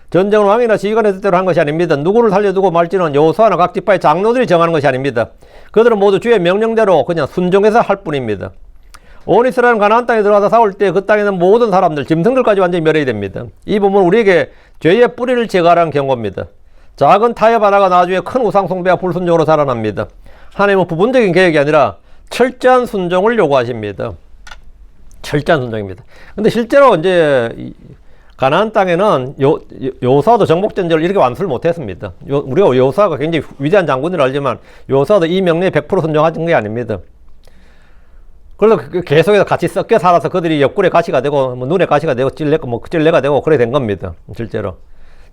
전쟁은 왕이나 지휘관의 뜻대로 한 것이 아닙니다. 누구를 살려두고 말지는 여호수아나 각 지파의 장로들이 정하는 것이 아닙니다. 그들은 모두 주의 명령대로 그냥 순종해서 할 뿐입니다. 온 이스라엘은 가나안 땅에 들어가서 싸울 때 그 땅에 있는 모든 사람들, 짐승들까지 완전히 멸해야 됩니다. 이 부분은 우리에게 죄의 뿌리를 제거하라는 경고입니다. 작은 타협 하나가 나중에 큰 우상 숭배와 불순종으로 살아납니다. 하나님은 부분적인 계획이 아니라 철저한 순종을 요구하십니다. 철저한 순종입니다. 근데 실제로 이제 가나안 땅에는 여호수아도 정복전쟁을 이렇게 완수를 못했습니다. 우리가 여호수아가 굉장히 위대한 장군을 알지만 여호수아도 이 명령에 100% 순종하는 게 아닙니다. 그래서 계속해서 같이 섞여 살아서 그들이 옆구리에 가시가 되고 뭐 눈에 가시가 되고 찔레가 되고 그래 된 겁니다. 실제로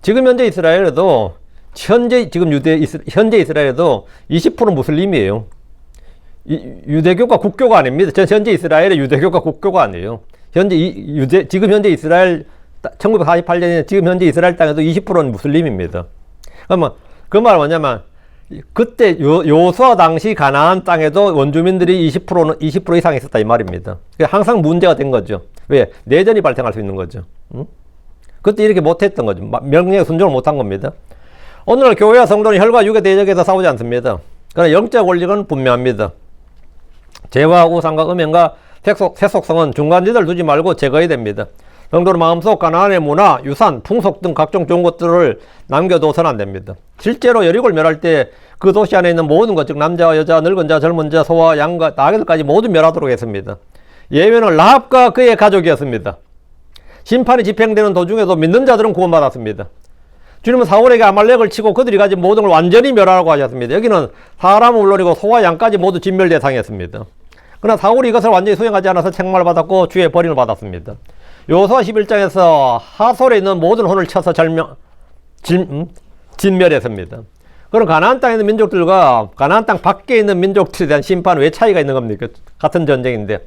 지금 현재 이스라엘에도 현재 이스라엘에도 20% 무슬림이에요. 유대교가 국교가 아닙니다. 현재 이스라엘의 유대교가 국교가 아니에요. 지금 현재 이스라엘 1948년에 지금 현재 이스라엘 땅에도 20%는 무슬림입니다. 그러면 그 말은 뭐냐면 그때 여호수아 당시 가나안 땅에도 원주민들이 20% 이상 있었다 이 말입니다. 항상 문제가 된 거죠. 왜? 내전이 발생할 수 있는 거죠. 그때 이렇게 못했던 거죠. 명령에 순종을 못한 겁니다. 오늘날 교회와 성도는 혈과 육의 대적에서 싸우지 않습니다. 그러나 영적 원리는 분명합니다. 죄와 우상과 음행과 세속성은 중간지대를 두지 말고 제거해야 됩니다. 성도는 마음속 가나안의 문화, 유산, 풍속 등 각종 좋은 것들을 남겨둬서는 안 됩니다. 실제로 여리고를 멸할 때 그 도시 안에 있는 모든 것, 즉 남자와 여자, 늙은 자, 젊은 자, 소와 양과 나귀들까지 모두 멸하도록 했습니다. 예외는 라합과 그의 가족이었습니다. 심판이 집행되는 도중에도 믿는 자들은 구원받았습니다. 주님은 사울에게 아말렉을 치고 그들이 가진 모든 걸 완전히 멸하라고 하셨습니다. 여기는 사람은 물론이고 소와 양까지 모두 진멸 대상이었습니다. 그러나 사울이 이것을 완전히 수행하지 않아서 책망을 받았고 주의 버림을 받았습니다. 여호수아 11장에서 하솔에 있는 모든 혼을 쳐서 진멸했습니다. 그럼 가나안 땅에 있는 민족들과 가나안 땅 밖에 있는 민족들에 대한 심판은 왜 차이가 있는 겁니까? 같은 전쟁인데.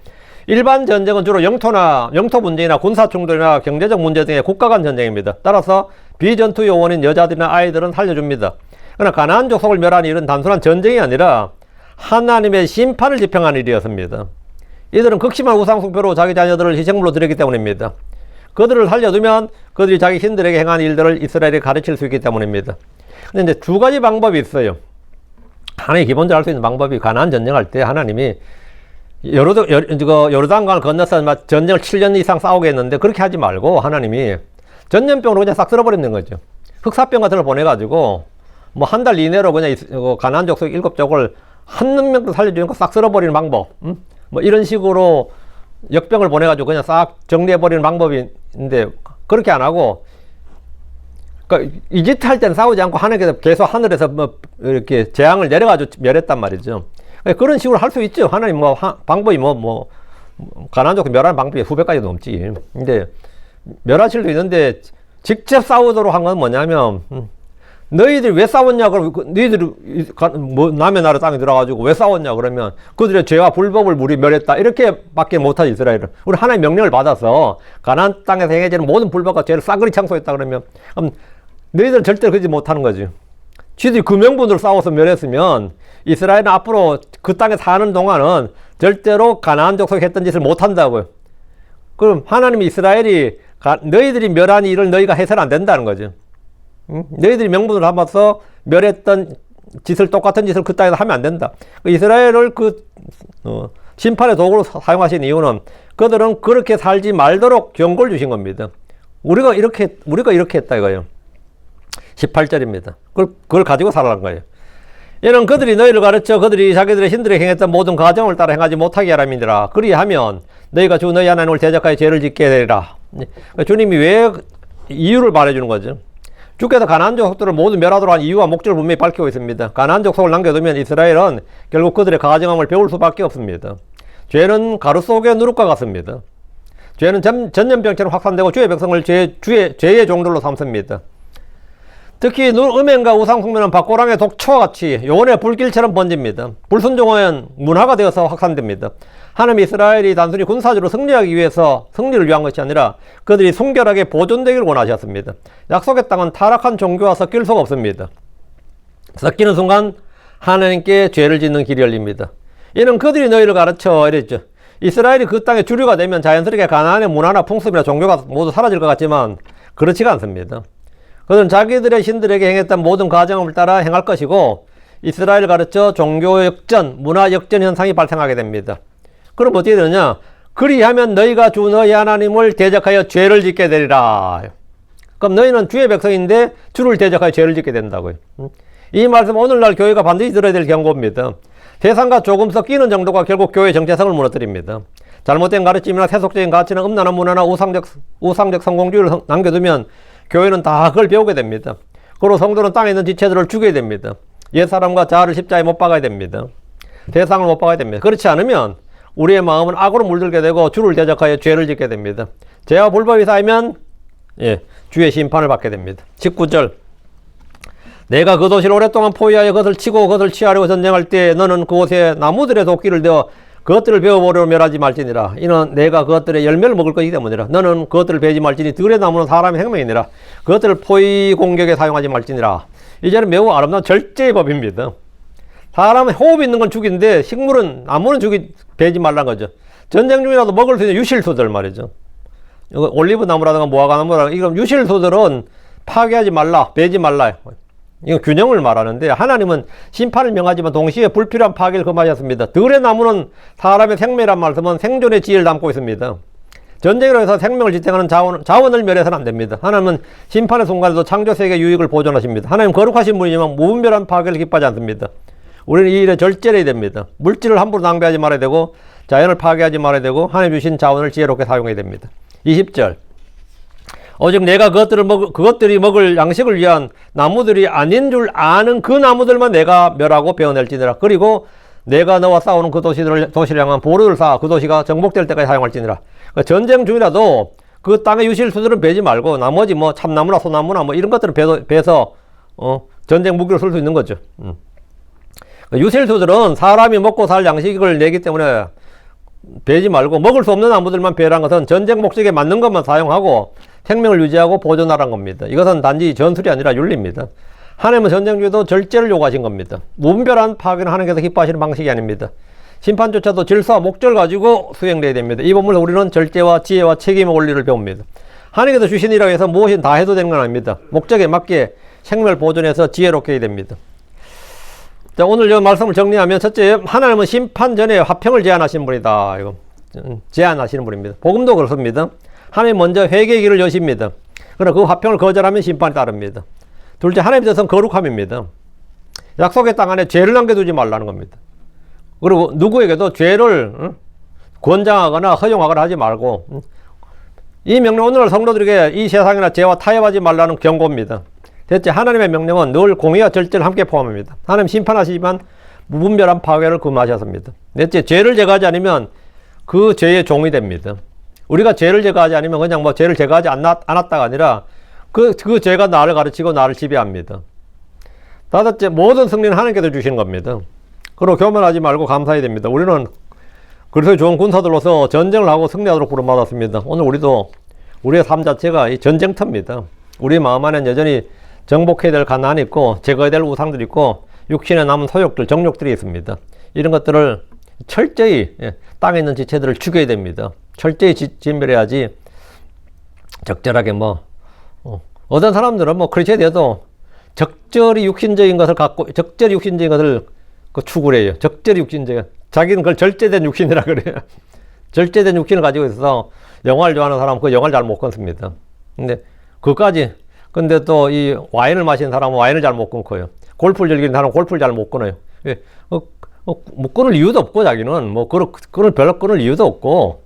일반 전쟁은 주로 영토 문제나 군사 충돌이나 경제적 문제 등의 국가 간 전쟁입니다. 따라서 비전투 요원인 여자들이나 아이들은 살려줍니다. 그러나 가나안 족속을 멸한 일은 단순한 전쟁이 아니라 하나님의 심판을 집행한 일이었습니다. 이들은 극심한 우상숭배로 자기 자녀들을 희생물로 드렸기 때문입니다. 그들을 살려두면 그들이 자기 신들에게 행한 일들을 이스라엘에 가르칠 수 있기 때문입니다. 근데 이제 두 가지 방법이 있어요. 하나의 기본적으로 할 수 있는 방법이 가나안 전쟁할 때 하나님이 요르단강을 건너서 전쟁을 7년 이상 싸우게 했는데 그렇게 하지 말고 하나님이 전염병으로 그냥 싹 쓸어버리는 거죠. 흑사병 같은 걸 보내가지고 뭐 한 달 이내로 그냥 가나안 족속 7족을 한 명도 살려주는 거 싹 쓸어버리는 방법. 뭐 이런 식으로 역병을 보내가지고 그냥 싹 정리해버리는 방법이 있는데 그렇게 안 하고, 그러니까 이집트 할 때는 싸우지 않고 하나님께서 계속 하늘에서 뭐 이렇게 재앙을 내려가지고 멸했단 말이죠. 그러니까 그런 식으로 할 수 있죠. 하나님 방법이 가나안 족속 멸하는 방법이 수백 가지 넘지. 근데 멸하실 수 있는데 직접 싸우도록 한 건 뭐냐면, 너희들이 왜 싸웠냐? 그러면 너희들이 남의 나라 땅에 들어가지고 왜 싸웠냐? 그러면 그들의 죄와 불법을 우리 멸했다. 이렇게 밖에 못하지, 이스라엘은. 우리 하나님의 명령을 받아서 가나안 땅에서 행해지는 모든 불법과 죄를 싸그리 창소했다. 그럼 너희들은 절대로 그러지 못하는 거지. 쥐들이 그 명분으로 싸워서 멸했으면 이스라엘은 앞으로 그 땅에 사는 동안은 절대로 가나안 족속이 했던 짓을 못한다고요. 그럼 하나님이 이스라엘이 너희들이 멸한 일을 너희가 해서는 안 된다는 거죠. 너희들이 명분을 담아서 멸했던 짓을, 똑같은 짓을 그 땅에서 하면 안 된다. 이스라엘을 심판의 도구로 사용하신 이유는 그들은 그렇게 살지 말도록 경고를 주신 겁니다. 우리가 이렇게 했다 이거예요. 18절입니다. 그걸 가지고 살아난 거예요. 이는 그들이 너희를 가르쳐 그들이 자기들의 신들에게 행했던 모든 가정을 따라 행하지 못하게 하람이니라. 그리하면 너희가 주 너희 하나님을 대적하여 죄를 짓게 되리라. 주님이 왜 이유를 말해주는 거죠. 주께서 가나안 족속들을 모두 멸하도록 한 이유와 목적을 분명히 밝히고 있습니다. 가나안 족속을 남겨두면 이스라엘은 결국 그들의 가증함을 배울 수밖에 없습니다. 죄는 가루 속의 누룩과 같습니다. 죄는 전염병처럼 확산되고 주의 백성을 죄의 종들로 삼습니다. 특히 음행과 우상숭배는 박고랑의 독초와 같이 요원의 불길처럼 번집니다. 불순종은 문화가 되어서 확산됩니다. 하나님 이스라엘이 단순히 군사적으로 승리하기 위해서 승리를 위한 것이 아니라 그들이 순결하게 보존되기를 원하셨습니다. 약속의 땅은 타락한 종교와 섞일 수가 없습니다. 섞이는 순간 하나님께 죄를 짓는 길이 열립니다. 이는 그들이 너희를 가르쳐 이랬죠. 이스라엘이 그 땅의 주류가 되면 자연스럽게 가나안의 문화나 풍습이나 종교가 모두 사라질 것 같지만 그렇지가 않습니다. 그들은 자기들의 신들에게 행했던 모든 과정을 따라 행할 것이고 이스라엘을 가르쳐 종교 역전, 문화 역전 현상이 발생하게 됩니다. 그럼 어떻게 되느냐? 그리하면 너희가 주 너희 하나님을 대적하여 죄를 짓게 되리라. 그럼 너희는 주의 백성인데 주를 대적하여 죄를 짓게 된다고요. 이 말씀은 오늘날 교회가 반드시 들어야 될 경고입니다. 세상과 조금 섞이는 정도가 결국 교회의 정체성을 무너뜨립니다. 잘못된 가르침이나 세속적인 가치나 음란한 문화나 우상적 성공주의를 남겨두면 교회는 다 그걸 배우게 됩니다. 그리고 성도는 땅에 있는 지체들을 죽여야 됩니다. 옛사람과 자아를 십자가에 못 박아야 됩니다. 세상을 못 박아야 됩니다. 그렇지 않으면 우리의 마음은 악으로 물들게 되고 주를 대적하여 죄를 짓게 됩니다. 죄와 불법이 쌓이면 주의 심판을 받게 됩니다. 19절 내가 그 도시를 오랫동안 포위하여 그것을 치고 그것을 취하려고 전쟁할 때 너는 그곳에 나무들의 도끼를 대어 그것들을 베어보려 멸하지 말지니라. 이는 내가 그것들의 열매를 먹을 것이기 때문이라. 너는 그것들을 베지 말지니 들의 나무는 사람의 생명이니라. 그것들을 포위 공격에 사용하지 말지니라. 이제는 매우 아름다운 절제의 법입니다. 사람은 호흡이 있는 건 죽인데 식물은 나무는 베지 말라는 거죠. 전쟁 중이라도 먹을 수 있는 유실수들 말이죠. 올리브 나무라든가 무화과 나무라든가 이건 유실수들은 파괴하지 말라, 베지 말라. 이건 균형을 말하는데 하나님은 심판을 명하지만 동시에 불필요한 파괴를 금하셨습니다. 들의 나무는 사람의 생명이란 말씀은 생존의 지혜를 담고 있습니다. 전쟁으로 해서 생명을 지탱하는 자원을 멸해서는 안 됩니다. 하나님은 심판의 순간에도 창조세계의 유익을 보존하십니다. 하나님 거룩하신 분이지만 무분별한 파괴를 기뻐하지 않습니다. 우리는 이 일에 절제해야 됩니다. 물질을 함부로 낭비하지 말아야 되고 자연을 파괴하지 말아야 되고 하나님 주신 자원을 지혜롭게 사용해야 됩니다. 20절 오직 내가 그것들이 먹을 양식을 위한 나무들이 아닌 줄 아는 그 나무들만 내가 멸하고 베어낼지니라. 그리고 내가 너와 싸우는 그 도시를 향한 보루를 쌓아 그 도시가 정복될 때까지 사용할지니라. 그러니까 전쟁 중이라도 그 땅의 유실수들은 베지 말고 나머지 뭐 참나무나 소나무나 뭐 이런 것들은 베서 전쟁 무기로 쓸 수 있는 거죠. 유실수들은 사람이 먹고 살 양식을 내기 때문에 베지 말고 먹을 수 없는 나무들만 베란 것은 전쟁 목적에 맞는 것만 사용하고 생명을 유지하고 보존하라는 겁니다. 이것은 단지 전술이 아니라 윤리입니다. 하나님은 전쟁 중에도 절제를 요구하신 겁니다. 무분별한 파괴는 하나님께서 기뻐하시는 방식이 아닙니다. 심판조차도 질서와 목적을 가지고 수행돼야 됩니다. 이 본문에서 우리는 절제와 지혜와 책임의 원리를 배웁니다. 하나님께서 주신 일이라고 해서 무엇이든 다 해도 되는 건 아닙니다. 목적에 맞게 생명을 보존해서 지혜롭게 해야 됩니다. 자, 오늘 이 말씀을 정리하면 첫째, 하나님은 심판 전에 화평을 제안하시는 분이다. 이거 제안하시는 분입니다. 복음도 그렇습니다. 하나님 먼저 회개의 길을 여십니다. 그러나 그 화평을 거절하면 심판이 따릅니다. 둘째, 하나님의 뜻은 거룩함입니다. 약속의 땅 안에 죄를 남겨두지 말라는 겁니다. 그리고 누구에게도 죄를 권장하거나 허용하거나 하지 말고 이 명령 오늘날 성도들에게 이 세상이나 죄와 타협하지 말라는 경고입니다. 셋째, 하나님의 명령은 늘 공의와 절제를 함께 포함합니다. 하나님 심판하시지만 무분별한 파괴를 금하셨습니다. 넷째, 죄를 제거하지 않으면 그 죄의 종이 됩니다. 우리가 죄를 제거하지 않으면 그냥 뭐 죄를 제거하지 않았다가 아니라 그 죄가 나를 가르치고 나를 지배합니다. 다섯째, 모든 승리는 하나님께서 주시는 겁니다. 그리고 교만하지 말고 감사해야 됩니다. 우리는 그래서 좋은 군사들로서 전쟁을 하고 승리하도록 부름받았습니다. 오늘 우리도 우리의 삶 자체가 이 전쟁터입니다. 우리 마음 안에는 여전히 정복해야 될 가난이 있고 제거해야 될 우상들이 있고 육신에 남은 소욕들, 정욕들이 있습니다. 이런 것들을 철저히 땅에 있는 지체들을 죽여야 됩니다. 철저히 진멸해야지 적절하게 어떤 사람들은 크리스천이 돼도 적절히 육신적인 것을 추구를 해요. 적절히 육신적인. 자기는 그걸 절제된 육신이라 그래요. 절제된 육신을 가지고 있어서 영화를 좋아하는 사람은 그 영화를 잘 못 끊습니다. 근데 또 이 와인을 마시는 사람은 와인을 잘 못 끊고요. 골프를 즐기는 사람은 골프를 잘 못 끊어요. 끊을 이유도 없고 자기는 별로 끊을 이유도 없고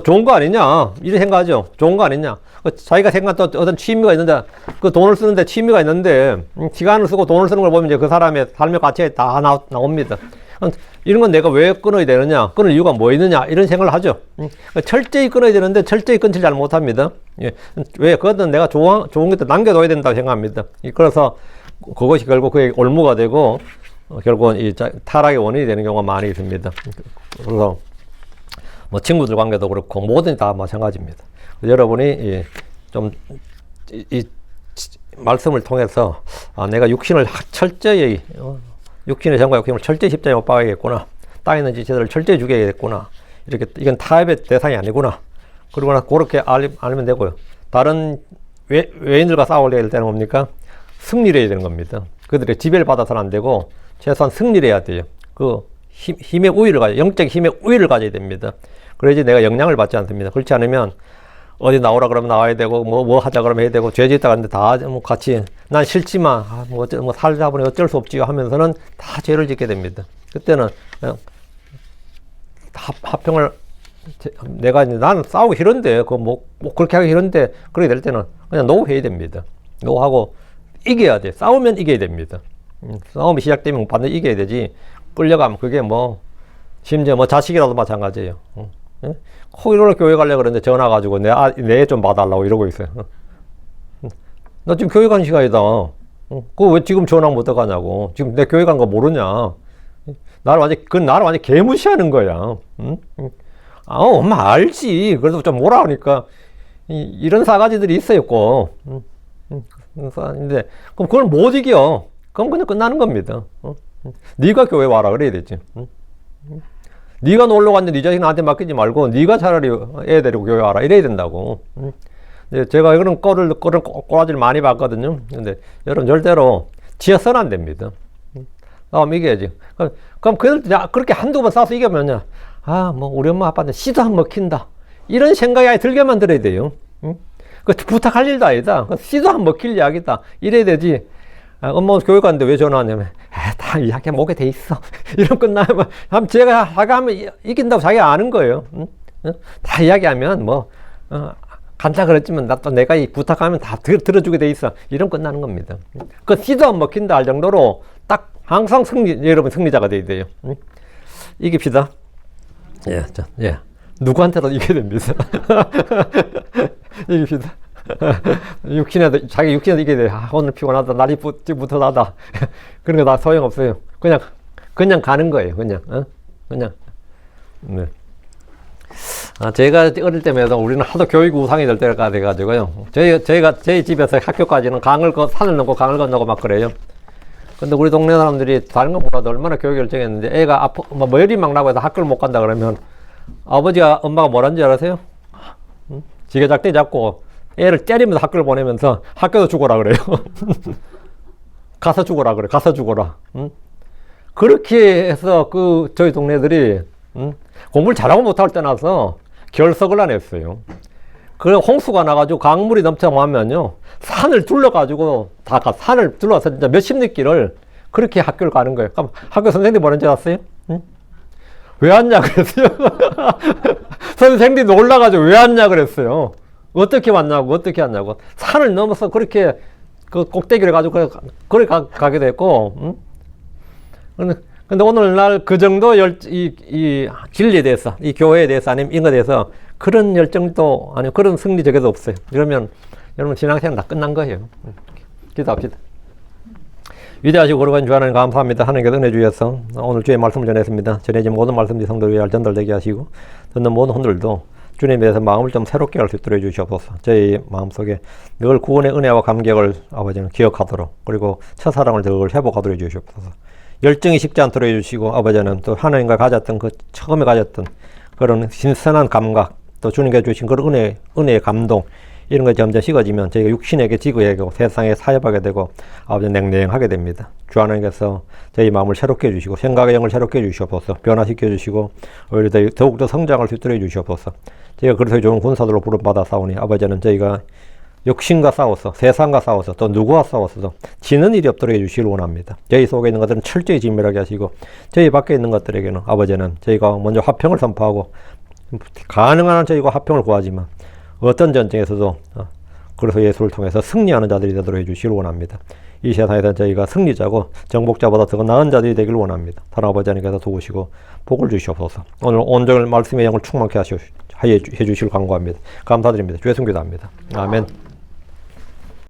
좋은 거 아니냐 이렇게 생각하죠. 좋은 거 아니냐. 자기가 생각한 또 어떤 취미가 있는데 그 돈을 쓰는데 취미가 있는데 시간을 쓰고 돈을 쓰는 걸 보면 이제 그 사람의 삶의 가치가 다 나옵니다. 이런 건 내가 왜 끊어야 되느냐, 끊을 이유가 뭐 있느냐, 이런 생각을 하죠. 철저히 끊어야 되는데 철저히 끊질 잘 못합니다. 예. 왜? 그것은 내가 좋은 것도 남겨둬야 된다고 생각합니다. 그래서 그것이 결국 그게 올무가 되고 결국은 이 타락의 원인이 되는 경우가 많이 있습니다. 그래서 뭐 친구들 관계도 그렇고 뭐든 다 마찬가지입니다. 여러분이 좀 이 말씀을 통해서 내가 육신을 철저히 육신의 정과 욕심을 철저히 십자가에 못 박아야겠구나, 땅에 있는 지체들을 철저히 죽여야겠구나, 이렇게 이건 타협의 대상이 아니구나, 그러거나 그렇게 알면 되고요. 다른 외인들과 싸우려야 될 때는 뭡니까? 승리를 해야 되는 겁니다. 그들의 지배를 받아서는 안 되고 최소한 승리를 해야 돼요. 그 힘의 우위를 영적 힘의 우위를 가져야 됩니다. 그래야지 내가 영향을 받지 않습니다. 그렇지 않으면 어디 나오라 그러면 나와야 되고 뭐 하자 그러면 해야 되고, 죄 짓다 갔는데 다 같이 난 싫지만 뭐 살다 보니 어쩔 수 없지요 하면서는 다 죄를 짓게 됩니다. 그때는 합평을 내가 나는 싸우기 싫은데 뭐 그렇게 하기 싫은데 그렇게 될 때는 그냥 노해야 됩니다. 노하고 이겨야 돼. 싸우면 이겨야 됩니다. 싸움이 시작되면 반드시 이겨야 되지, 끌려가면 그게 뭐 심지어 뭐 자식이라도 마찬가지예요. 코이로를 교회 가려고 그러는데 전화 가지고 내 좀 봐달라고 이러고 있어요. 나 지금 교회 간 시간이다. 그거 왜 지금 전화 못 가냐고. 지금 내 교회 간 거 모르냐. 나를 완전 개무시하는 거야. 엄마 알지. 그래도 좀 뭐라 하니까 이런 사가지들이 있어요, 꼭. 근데 그럼 그걸 못 이겨. 그럼 그냥 끝나는 겁니다. 네가 교회 와라 그래야 되지. 네가 놀러 갔는데 네 자식 나한테 맡기지 말고 네가 차라리 애 데리고 교회 와라 이래야 된다고. 제가 그런 꼬라지를 많이 봤거든요. 근데 여러분 절대로 지어서는 안 됩니다. 이겨야지. 그럼 그렇게 한두 번 싸워서 이겨면요, 뭐 우리 엄마 아빠한테 씨도 안 먹힌다, 이런 생각이 아예 들게 만들어야 돼요. 그 부탁할 일도 아니다. 씨도 안 먹힐 이야기다 이래야 되지. 엄마 교회 갔는데 왜 전화하냐면 다 이야기 목에 돼 있어 이런 끝나면 제가 하면 이긴다고 자기가 아는 거예요. 다 이야기하면 뭐 간다 그랬지만 또 내가 부탁하면 다 들어주게 돼 있어, 이런 끝나는 겁니다. 그 씨도 안 먹힌다 할 정도로 딱 항상 여러분 승리자가 돼야 돼요. 이깁시다. 예. 누구한테도 이겨야 됩니다. 이깁시다. 자기 육신에도 이겨야 돼. 오늘 피곤하다, 날이 부터나다. 그런 거 다 소용없어요. 그냥 가는 거예요. 그냥. 네. 제가 어릴 때마다 우리는 하도 교육 우상이 될 때가 돼가지고요. 저희 집에서 학교까지는 산을 넘고 강을 건너고 막 그래요. 근데 우리 동네 사람들이 다른 거 몰라도 얼마나 교육 열정했는데, 애가 머리 막 나고 해서 학교를 못 간다 그러면 엄마가 뭐라는지 알아세요? 지게작대 잡고 애를 때리면서 학교를 보내면서 학교도 죽어라 그래요. 가서 죽어라 그래. 가서 죽어라. 그렇게 해서 저희 동네들이 공부를 잘하고 못할 때 나서 결석을 안 했어요. 그래 홍수가 나가지고 강물이 넘쳐나면요, 산을 둘러가지고 산을 둘러서 진짜 몇십 리 길을 그렇게 학교를 가는 거예요. 그럼 학교 선생님이 뭐라는지 아세요? 왜 왔냐 그랬어요. 선생님이 놀라가지고 왜 왔냐 그랬어요. 어떻게 왔냐고. 산을 넘어서 그렇게 그 꼭대기를 가지고 그래 가게 됐고. 근데 오늘날 그 정도 이 진리에 대해서, 이 교회에 대해서, 아니면 이런 거에 대해서 그런 열정도, 아니면 그런 승리적에도 없어요. 그러면 여러분 신앙생활 다 끝난 거예요. 기도합시다. 위대하시고 거룩한 주 하나님 감사합니다. 하나님께서 은혜 주셔서 오늘 주의 말씀을 전했습니다. 전해진 모든 말씀들이 성도를 위하여 전달되게 하시고, 듣는 모든 분들도 주님에 대해서 마음을 좀 새롭게 할 수 있도록 해주시옵소서. 저희 마음속에 늘 구원의 은혜와 감격을 아버지는 기억하도록, 그리고 첫사랑을 늘 회복하도록 해주시옵소서. 열정이 식지 않도록 해주시고, 아버지는 또 하나님과 가졌던 처음에 가졌던 그런 신선한 감각, 또 주님께 주신 그런 은혜의 감동, 이런 것이 점점 식어지면 저희가 육신에게 지고야 되고 세상에 사협하게 되고 아버지 냉랭하게 됩니다. 주 하나님께서 저희 마음을 새롭게 해주시고 생각의 영을 새롭게 해주시옵소서. 변화시켜 주시고 오히려 더욱더 성장할 수 있도록 해주시옵소서. 저희가 그래서 좋은 군사들로 부름받아 싸우니 아버지는 저희가 육신과 싸워서, 세상과 싸워서, 또 누구와 싸워서도 지는 일이 없도록 해주시길 원합니다. 저희 속에 있는 것들은 철저히 진멸하게 하시고, 저희 밖에 있는 것들에게는 아버지는 저희가 먼저 화평을 선포하고, 가능한 한 저희가 화평을 구하지만 어떤 전쟁에서도 그래서 예수를 통해서 승리하는 자들이 되도록 해주시길 원합니다. 이 세상에서 저희가 승리자고 정복자보다 더 나은 자들이 되길 원합니다. 하나님 아버지 하나님께서 도우시고 복을 주시옵소서. 오늘 온종일 말씀의 양을 충만케 해주실 간구합니다. 감사드립니다. 주의 성기도합니다. 아멘.